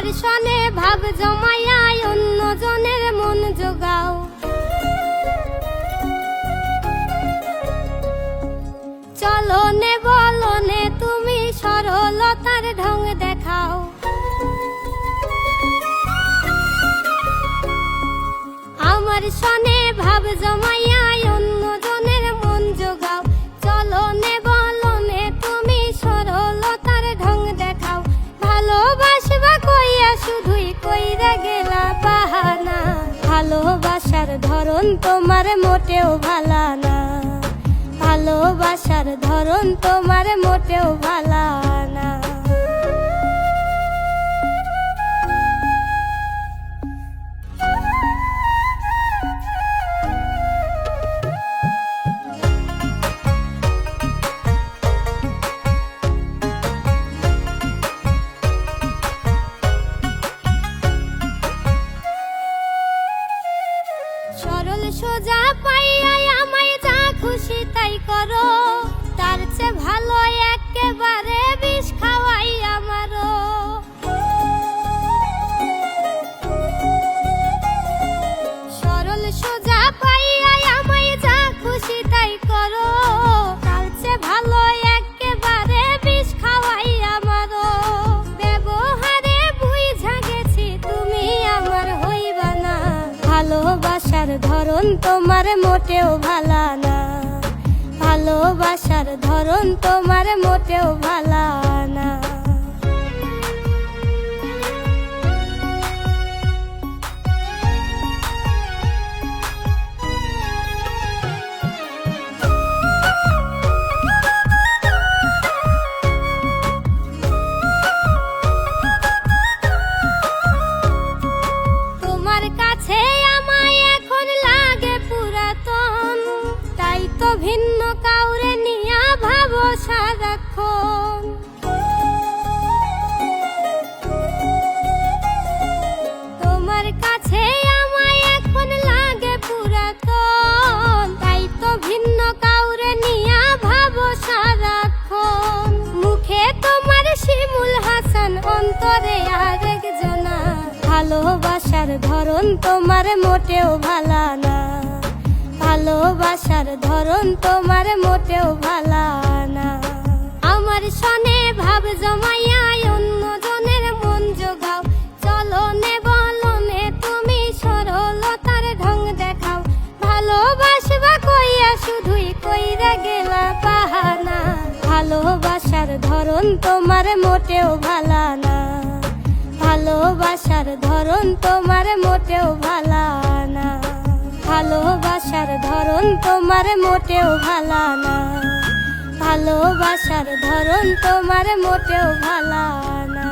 আমার সনে ভাব জমাইয়া অন্য জনের মন জোগাও। চলনে বলনে তুমি সরলতার ঢং দেখাও। আমার সনে ভাব জমাইয়া অন্য জনের মন জোগাও। চলনে বলনে তুমি সরলতার ঢং দেখাও। ভালোবাসবা কইয়া শুধুই কইরা গেলা বাহানা। ভালোবাসার ধরন তোমার মোটেও ভালা না। ভালোবাসার ধরন তোমার মোটেও ভালা না। সরল সোজা পাইয়া আমায় যা খুশি তাই করো। তার চেয়ে ভালো একেবারে বিষ খাওয়াই আমারও। সরল সোজা পাইয়া আমায় যা খুশি তাই করো। তার চেয়ে ভালো একেবারে বিষ খাওয়াই আমারও। ব্যবহারে বুঝা গেছি তুমি আমার হইবা না। ভালোবাসার ধরন তোমার মোটেও ভালা না। ভালোবাসার ধরন তোমার মোটেও ভালা না। তোমার কাছে আমায় এখন লাগে পুরাতন। তাই তো ভিন্ন কাউরে নিয়া ভাবো সারাক্ষণ। তোমার কাছে আমায় এখন লাগে পুরাতন। তাই তো ভিন্ন কাউরে নিয়া ভাবো সারাক্ষণ। মুখে তোমার শিমুল হাসান অন্তরে আরেক জনা। ভালোবাসার ধরন তোমার মোটেও ভালা না। ভালোবাসার ধরন তোমার মোটেও ভালা না। আমার সনে ভাব জমাইয়া অন্য জনের মন জোগাও। চলনে বলনে তুমি সরলতার ঢং দেখাও। ভালোবাসবা কইয়া শুধুই কইরা গেলা বাহানা। ভালোবাসার ধরন তোমার মোটেও ভালা না। ভালোবাসার ধরন তোমার মোটেও ভালা না। ভালোবাসার ধরন তোমার মোটেও ভালা না। ভালোবাসার ধরন তোমার মোটেও ভালা না।